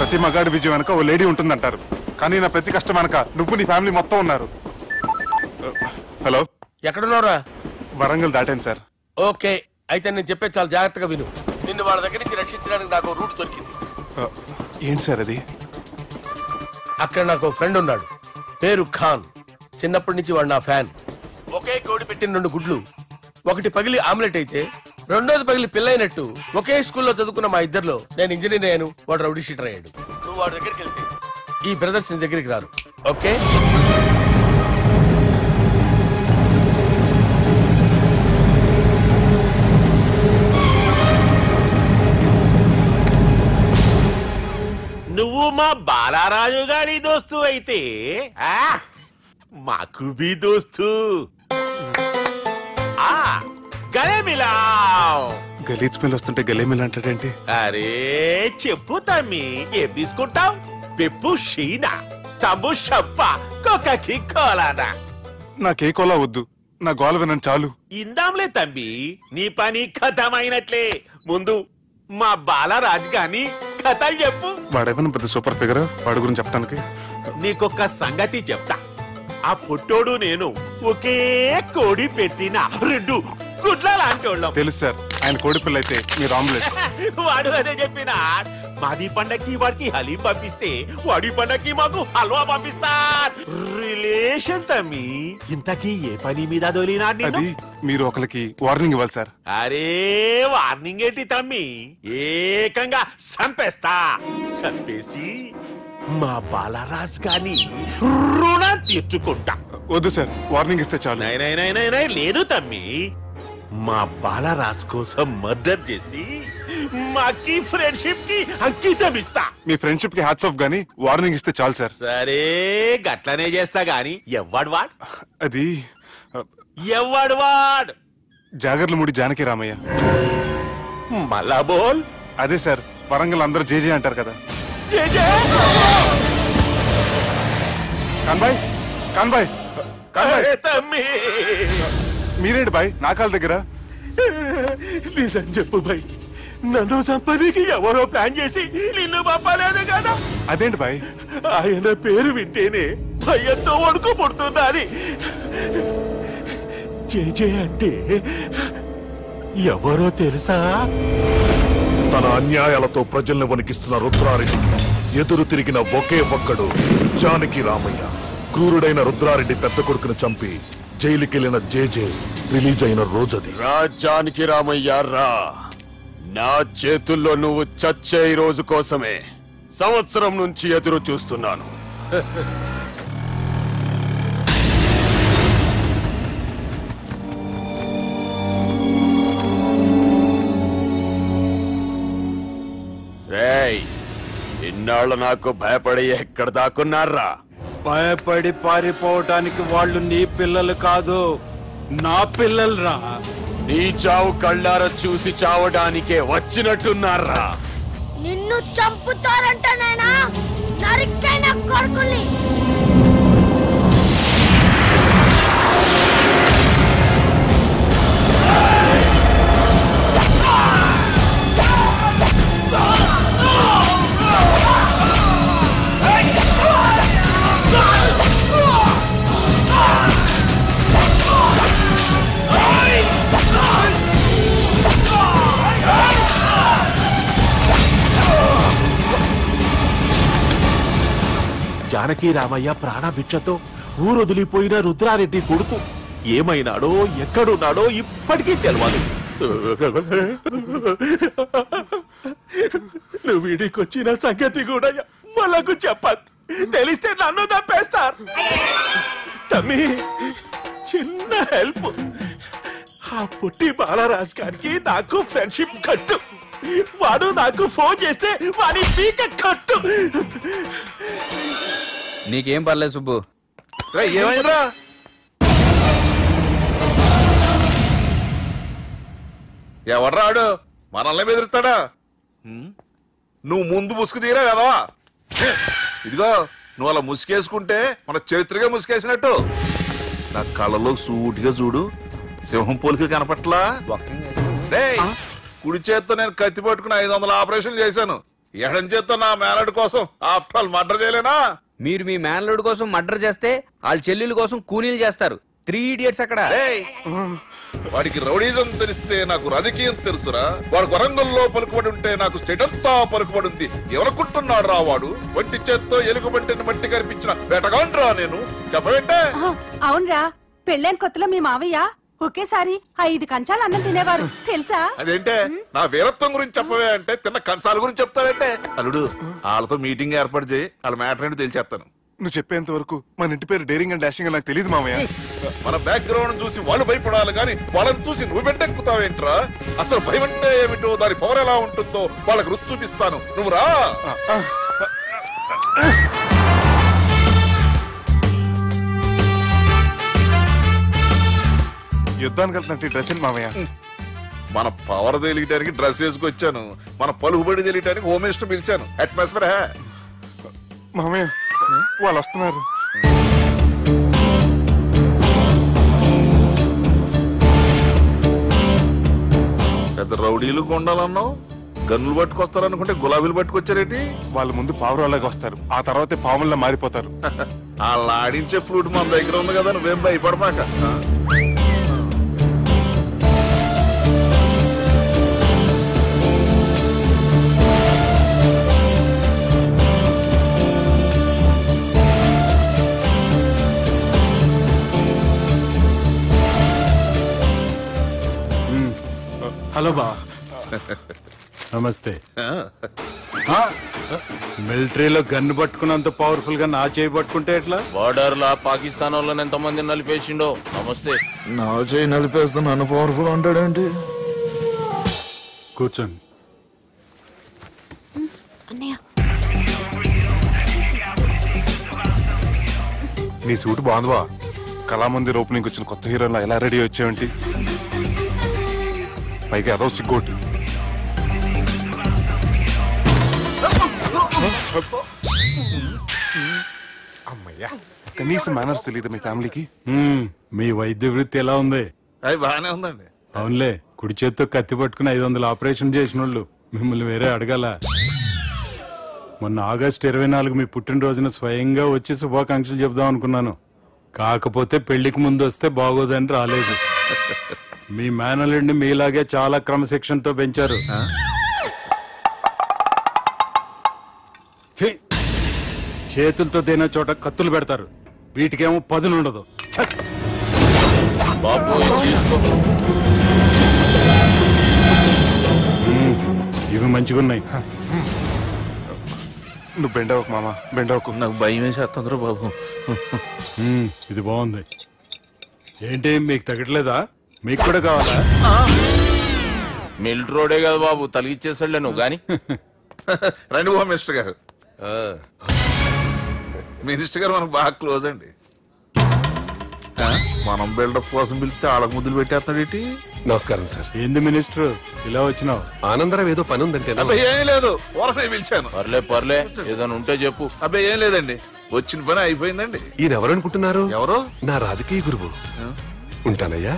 ప్రతి మగాడి విజయం వెనక ఓ లేడీ ఉంటుందంటారు, కానీ నా ప్రతి కష్టం వెనక నువ్వు నీ ఫ్యామిలీ మొత్తం ఉన్నారు. హలో, ఎక్కడున్నారా? వరంగల్ దాటాను సార్. ఓకే, అయితే నేను చెప్పే చాలా జాగ్రత్తగా విను. నిన్ను వాళ్ళ దగ్గర నుంచి రక్షించడానికి నాకు రూట్ దొరికింది. ఏంటి సార్ అది? అక్కడ నాకు ఫ్రెండ్ ఉన్నాడు, పేరు ఖాన్. చిన్నప్పటి నుంచి వాడు నా ఫ్యాన్. ఒకే కోడి పెట్టిన 2 గుడ్లు, ఒకటి పగిలి ఆమ్లెట్ అయితే రెండోది పగిలి పిల్లైనట్టు ఒకే స్కూల్లో చదువుకున్న మా ఇద్దరిలో నేను ఇంజనీర్ అయ్యాను, వాడు రౌడీ షీటర్ అయ్యాడు. నువ్వు వాడి దగ్గరికి వెళ్తే ఈ బ్రదర్స్ నీ దగ్గరికి రారు. ఓకే? నువ్వు మా బాలారాజు గారి దోస్తు అయితే మాకు బి దోస్తు. గలే మిలావ్. గలీజ్ స్మెల్ వస్తుంటే గలే మిల్ అంటాడేంటి? అరే చెప్పు తమ్మి, ఏం తీసుకుంటావు? పెప్పు షీనా, తమ్ము షప్ప, కొకకి కోలానా? నాకే కోలా వద్దు, నా గోల వినండి చాలు. ఇందాంలే తమ్మి, నీ పని ఖతమైనట్లే. ముందు మా బాలరాజ్ గాని కథలు చెప్పు. వాడేమైనా పెద్ద సూపర్ ఫిగర్, వాడి గురించి చెప్పడానికి. నీకొక్క సంగతి చెప్తా. ఆ పొట్టోడు నేను ఒకే కోడి పెట్టిన 2 గుడ్ల లాంటోళ్ళం. తెలుసు సార్, ఆయన కోడి పిల్ల అయితే మీరు ఆమ్లెట్. వాడు అదే చెప్పిన. మాది పండక్కి వాడికి హలీం పంపిస్తే వాడి పండక్కి మాకు హల్వా పంపిస్తా. రిలేషన్ తమ్మి. ఇంతకీ ఏ పని మీద దొలినా? అది మీరు ఒకరికి వార్నింగ్ ఇవ్వాలి సార్. అరే వార్నింగ్ ఏంటి తమ్మి, ఏకంగా సంపేస్తా. సంపేసి మా బాలరాజ్ గాని రుణం తీర్చుకుంటా. వద్దు సార్, వార్నింగ్ ఇస్తే చాలు. లేదు తమ్మి, మా బాలరాజ్ కోసం మర్డర్ చేసి మాకి ఫ్రెండ్షిప్ కి అంకితం ఇస్తా. మీ ఫ్రెండ్షిప్ కి హ్యాట్స్ ఆఫ్ గానీ వార్నింగ్ ఇస్తే చాలు సార్. సరే గట్లనే చేస్తా గాని ఎవ్వడు వాడ్? అది ఎవ్వడు వాడ్? జాగర్లమూడి జానకి రామయ్య. మళ్ళా బోల్. అదే సార్, వరంగల్ అందరూ జేజే అంటారు కదా. కాన్బాయ్, కాన్బాయ్, కాన్బాయ్. తమ్మి మీరేంటి బాయ్ నా కాళ్ళ దగ్గర? నిజం చెప్పు బాయ్, నన్ను సంపదికి ఎవరో ప్లాన్ చేసి నిన్ను పంపలేదు కదా? అదేంటి బాయ్? ఆయన పేరు వింటేనే భయంతో వణుకు పుడుతున్నది. జేజే అంటే ఎవరో తెలుసా? తన అన్యాయాలతో ప్రజల్ని వణికిస్తున్న రుద్రారెడ్డికి ఎదురు తిరిగిన ఒకే ఒక్కడు జానకి రామయ్య. క్రూరుడైన రుద్రారెడ్డి పెద్ద కొడుకును చంపి జైలుకెళ్లిన జేజే రిలీజ్ అయిన రోజది. రా జానకి రామయ్య రా, నా చేతుల్లో నువ్వు చచ్చే రోజు కోసమే సంవత్సరం నుంచి ఎదురు చూస్తున్నాను. రేయ్, ఇన్నాళ్ళు నాకు భయపడి ఎక్కడ దాక్కున్నారా? భయపడి పారిపోవటానికి వాళ్ళు నీ పిల్లలు కాదు, నా పిల్లలు రా. నీ చావు కళ్ళారా చూసి చావడానికే వచ్చినట్టున్నారా? నిన్ను చంపుతారంట నేనా నరికైన కొడుకుల్ని. జానకి రామయ్య ప్రాణభిక్షతో ఊరొదిలిపోయిన రుద్రారెడ్డి కొడుకు ఏమైనాడో ఎక్కడున్నాడో ఇప్పటికీ తెలియదు. నువ్వు వీడికొచ్చిన సంగతి కూడా వాళ్ళకు చెప్పద్దు, తెలిస్తే నన్ను తప్పేస్తారు. తమ్మి చిన్న హెల్ప్, ఆ పుట్టి బాలరాజ్ గారికి నాకు ఫ్రెండ్షిప్ కట్టు. వాడు నాకు ఫోన్ చేస్తే వాడి పీక కట్టు. నీకేం పర్లేదు సుబ్బు. ఏమైందిరా? ఎవర్రాడు మనల్ని బెదిరిస్తాడా? నువ్వు ముందు ముసుగు తీరా కదవా? ఇదిగో నువ్వు అలా ముసుకేసుకుంటే మన చరిత్రగా ముసుకేసినట్టు. నా కళ్ళలో సూటిగా చూడు, సింహం పోలికలు కనపట్లా? కుడి చేత్తో నేను కత్తి పట్టుకుని 500 ఆపరేషన్లు చేశాను. ఎడం చేత్తో నా మేనడు కోసం ఆఫ్టర్ ఆల్ మర్డర్ చేయలేనా? మీరు మీ మేనలుడి కోసం మర్డర్ చేస్తే వాళ్ళ చెల్లెళ్ళ కోసం కూనీలు చేస్తారు. 3 Idiots అక్కడ. వాడికి రౌడీజం తెలిస్తే నాకు రాజకీయం తెలుసురా. వాడు వరంగల్లో పలుకుబడి ఉంటే నాకు స్టేట్ అంతా పలుకుబడి ఉంది. ఎవరనుకుంటున్నాడు రా వాడు? వంటి చేత్తో ఎలుగుబంటిని మట్టి కనిపించిన వేటగాండ్రా నేను. చెప్పవేంటే? అవునరా, పెళ్ళైన కొత్తలో మీ మావయ్య ఒకేసారి 5 కంచాలు అన్నం తినేవారు తెలుసా? అదేంటే నా వీరత్వం గురించి చెప్పవే అంటే తిన్న కంచాల గురించి చెప్తావేంటే? అల్లుడు, వాళ్ళతో మీటింగ్ ఏర్పాటు చేయి, వాళ్ళ మ్యాటర్ ఏంటో తెలిచేస్తాను. నువ్వు చెప్పేంత వరకు మన ఇంటి పేరు డేరింగ్ అండ్ డాషింగ్ నాకు తెలియదు మామయ్య. మన బ్యాక్గ్రౌండ్ చూసి వాళ్ళు భయపడాలి కానీ వాళ్ళని చూసి నువ్వు బిడ్డెక్కుతావేంట్రా? అసలు భయం అంటే ఏమిటో, దాని పవర్ ఎలా ఉంటుందో వాళ్ళకి రుచి చూపిస్తాను. నువ్వు రా. యుద్ధానికి వెళ్తున్నట్టు డ్రెస్ ఏంటి మామయ్య? మన పవర్ తెలియటానికి డ్రెస్ వేసుకొచ్చాను, మన పలుకుబడి తెలియటానికి హోమ్ మినిస్టర్ పిలిచాను. అట్మాస్ఫియర్ మామయ్య వాళ్ళు వస్తున్నారు. పెద్ద రౌడీలు కొండాలన్నావు, గన్నులు పట్టుకొస్తారనుకుంటే గులాబీలు పట్టుకొచ్చారేంటి? వాళ్ళ ముందు పావురాలాగా వస్తారు, ఆ తర్వాతే పాముల్లా మారిపోతారు. వాళ్ళ ఆడించే ఫ్లూట్ మన దగ్గర ఉంది కదా, నువ్వేం భయపడమాక. హలో బా, నమస్తే. మిలిటరీలో గన్ను పట్టుకున్నంత పవర్ఫుల్ గా నా చేయి పట్టుకుంటే ఎట్లా? బార్డర్ లా పాకిస్తాన్ వాళ్ళని ఎంతమంది నలిపేసిండో. నమస్తే. నా చేయి నలిపేస్తా నన్ను పవర్ఫుల్ అంటాడేంటి? కూర్చోండి. నీ సూట్ బాగుందివా. కళామందిర్ ఓపెనింగ్ వచ్చిన కొత్త హీరోలా ఎలా రెడీ వచ్చావేంటి? పైగా అదో సిగ్గోటి. అమ్మయ్యా, కనీసం మేనర్స్ తెలియదు మీ ఫ్యామిలీకి. మీ వైద్య వృత్తి ఎలా ఉంది? అది బాగానే ఉందండి. అవునులే, కుడి చేత్తో కత్తి పట్టుకుని 500 ఆపరేషన్ చేసిన వాళ్ళు మిమ్మల్ని వేరే అడగాల. మొన్న ఆగస్టు 24 మీ పుట్టినరోజున స్వయంగా వచ్చి శుభాకాంక్షలు చెబుదాం అనుకున్నాను. కాకపోతే పెళ్లికి ముందు వస్తే బాగోదని రాలేదు. మీ మేనల్లుడిని మీలాగే చాలా క్రమశిక్షణతో పెంచారు. చేతులతో తినే చోట కత్తులు పెడతారు, వీటికేమో పదులుండదు. ఇవి మంచిగున్నాయి. నువ్వు బెండవకు మామ, బెండవకు. నాకు భయం వేసేస్తుందిరా బాబు. ఇది బాగుంది. ఏంటి మీకు తగ్గట్లేదా? మీకు కూడా కావాలా? మిలిటరీ రోడే కదా బాబు, తలిగిచ్చేసాడులే నువ్వు గాని. రండి హోమ్ మినిస్టర్ గారు. మినిస్టర్ గారు మనకు బాగా క్లోజ్ అండి. మనం బిల్డప్ కోసం పిలిస్తే ఆళ్ళకు ముద్దులు పెట్టేస్తాడేంటి? నమస్కారం సార్. ఏంది మినిస్టర్ ఇలా వచ్చినావు? ఆనందరావు ఏదో పని ఉందంటే. అబ్బాయి ఏం లేదు, ఊరనే పిలిచాను. పర్లే ఏదైనా ఉంటే చెప్పు. అబ్బాయి ఏం లేదండి, వచ్చిన పని అయిపోయిందండి. ఈయన ఎవరు అనుకుంటున్నారు? ఎవరు? నా రాజకీయ గురువు. ఉంటానయ్యా.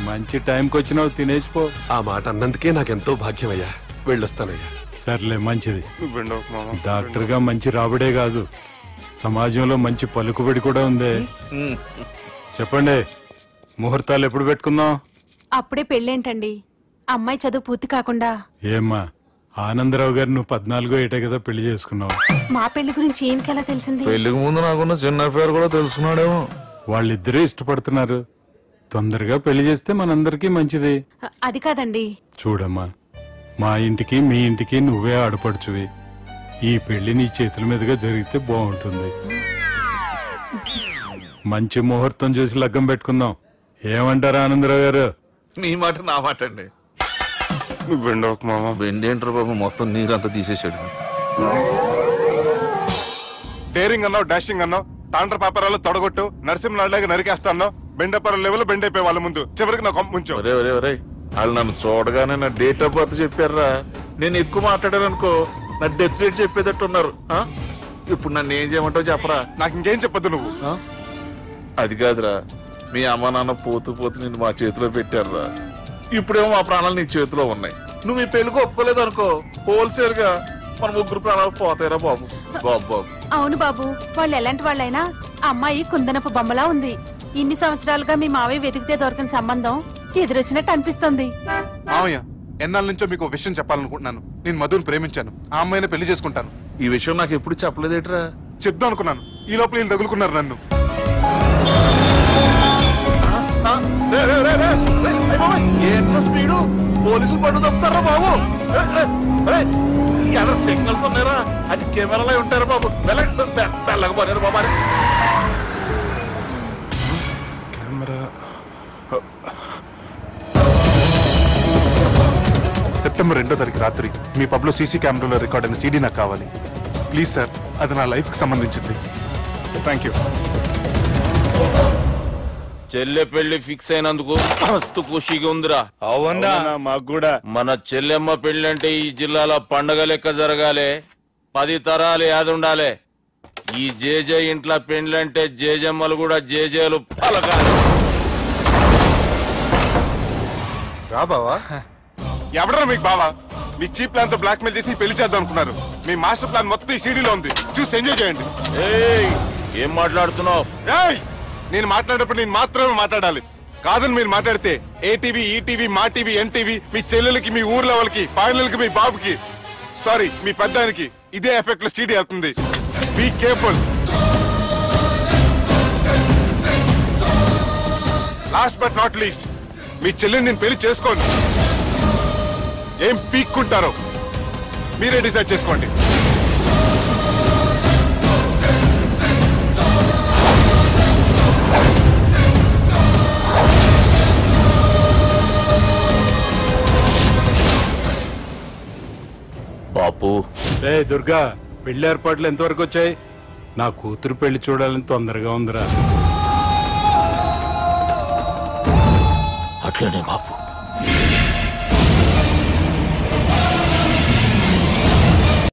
మంచి టైంకి వచ్చినావు, తినేసిపో. ఆ మాట అన్నందుకే నాకెంతో భాగ్యం అయ్యా. వెళ్ళొస్తానయ్యా. సర్లే, మంచిది. డాక్టర్ గా మంచి రాబడే కాదు, సమాజంలో మంచి పలుకుబడి కూడా ఉంది. చెప్పండి, ముహూర్తాలు ఎప్పుడు పెట్టుకుందాం? అప్పుడే పెళ్ళేంటండి, అమ్మాయి చదువు పూర్తి కాకుండా. ఏమ్మా, ఆనందరావు గారు నువ్వు 14 ఏటా కదా పెళ్లి చేసుకున్నావు. మా పెళ్లి గురించి ఈయనకెలా తెలిసింది? పెళ్లికి ముందు నాకున్న చిన్న పేరు కూడా తెలుసుకున్నాడేమో. వాళ్ళిద్దరే ఇష్టపడుతున్నారు, తొందరగా పెళ్లి చేస్తే మనందరికీ మంచిది. అది కాదండి. చూడమ్మా, మా ఇంటికి మీ ఇంటికి నువ్వే ఆడపడుచువి. ఈ పెళ్లి నీ చేతుల మీదుగా జరిగితే బాగుంటుంది. మంచి ముహూర్తం చూసి లగ్గం పెట్టుకుందాం. ఏమంటారా ఆనందరావు గారు? మీ మాట నా మాట అండి. నువ్వు బెండవకు మామ. బెండేంటారు బాబు, మొత్తం నీరంతా తీసేసాడు. డేరింగ్ అన్నావు, డాషింగ్ అన్నావు, తాండ్ర పాపరాలు తొడగొట్టు, నరసింహలాగా నరికేస్తా అన్నావు. బెండపర లెవెల్ బెండ్ అయిపోయి వాళ్ళ ముందు చివరికి నా కొంప ముంచావు. వాళ్ళు నన్ను చూడగానే నా డేట్ ఆఫ్ బర్త్ చెప్పారా? నేను ఎక్కువ మాట్లాడాను అనుకో, నా డెత్ రేట్ చెప్పేటట్టు ఉన్నారు. ఇప్పుడు నన్ను ఏం చేయమంటావు చెప్పరా? నాకు ఇంకేం చెప్పద్దు నువ్వు. అది కాదురా, మీ అమ్మ నాన్న పోతూ నిన్ను మా చేతిలో పెట్టారురా. ఇప్పుడేమో మా ప్రాణాలు నీ చేతిలో ఉన్నాయి. నువ్వు ఈ పెళ్లికి ఒప్పుకోలేదు అనుకో, హోల్సేల్ గా మన ముగ్గురు ప్రాణాలు పోతాయిరా బాబు. బాబు బాబు అవును బాబు, వాళ్ళు ఎలాంటి వాళ్ళైనా అమ్మాయి కుందనపు బొమ్మలా ఉంది. ఇన్ని సంవత్సరాలుగా మీ మావయ్య వెతికితే దొరకని సంబంధం ఎదురొచ్చినట్టు అనిపిస్తుంది. మామయ్య, ఎన్నాళ్ళ నుంచో మీకు ఒక విషయం చెప్పాలనుకుంటున్నాను. నేను మధుని ప్రేమించాను. ఆ అమ్మాయిని పెళ్లి చేసుకుంటాను. ఈ విషయం నాకు ఎప్పుడు చెప్పలేదేట్రా? చెప్దాం అనుకున్నాను, ఈ లోపల వీళ్ళు తగులుకున్నారు నన్ను. ఏంట్రా స్పీడు? పోలీసులు పట్టు తప్పుతారా బాబు? ఎలా సిగ్నల్స్ ఉన్నారా? అది కెమెరాలో ఉంటారా బాబు? వెళ్ళకపోయారు బాబా. కెమెరా సెప్టెంబర్ 2వ తారీఖు రాత్రి మీ పబ్లో సీసీ కెమెరాలో రికార్డ్ అయిన సీడీ నాకు కావాలి ప్లీజ్ సార్. అది నా లైఫ్ కి సంబంధించింది. Thank you. చెల్లె పెళ్లి ఫిక్స్ అయినందుకు మస్తు ఖుషిగా ఉందిరా. అవునా? మాకు కూడా. మన చెల్లెమ్మ పెళ్లి అంటే ఈ జిల్లాలో పండగ లెక్క జరగాలి. 10 తరాలు యాదుండాలి. ఈ జేజే ఇంట్లో పెండ్లంటే జేజమ్మలు కూడా జేజేలు పలకాలి. రా బావా. ఎవడరా మీకు బావా? మీ చీప్ ప్లాన్ తో బ్లాక్ మెయిల్ చేసి పెళ్లి చేద్దాం అనుకున్నారు. మీ మాస్టర్ ప్లాన్ మొత్తం ఈ సీడీలో ఉంది, చూసి ఎంజాయ్ చేయండి. ఏం మాట్లాడుతున్నావు? నేను మాట్లాడేటప్పుడు నేను మాత్రమే మాట్లాడాలి. కాదని మీరు మాట్లాడితే ఏటీవీ, ఈటీవీ, మా టీవీ, ఎన్టీవీ మీ చెల్లెలకి, మీ ఊర్లో వాళ్ళకి, ఫైనల్కి మీ బాబుకి, సారీ మీ పెద్దానికి ఇదే ఎఫెక్ట్ లో సీడీ అవుతుంది. Be careful. Last but not least, మీ చెల్లెని నేను పెళ్లి చేసుకోండి. ఏం పీక్కుంటారో మీరే డిసైడ్ చేసుకోండి. బాపు. రే దుర్గా, పెళ్లి ఏర్పాట్లు ఎంతవరకు వచ్చాయి? నా కూతురు పెళ్లి చూడాలని తొందరగా ఉందిరా. అట్లనే బాపు.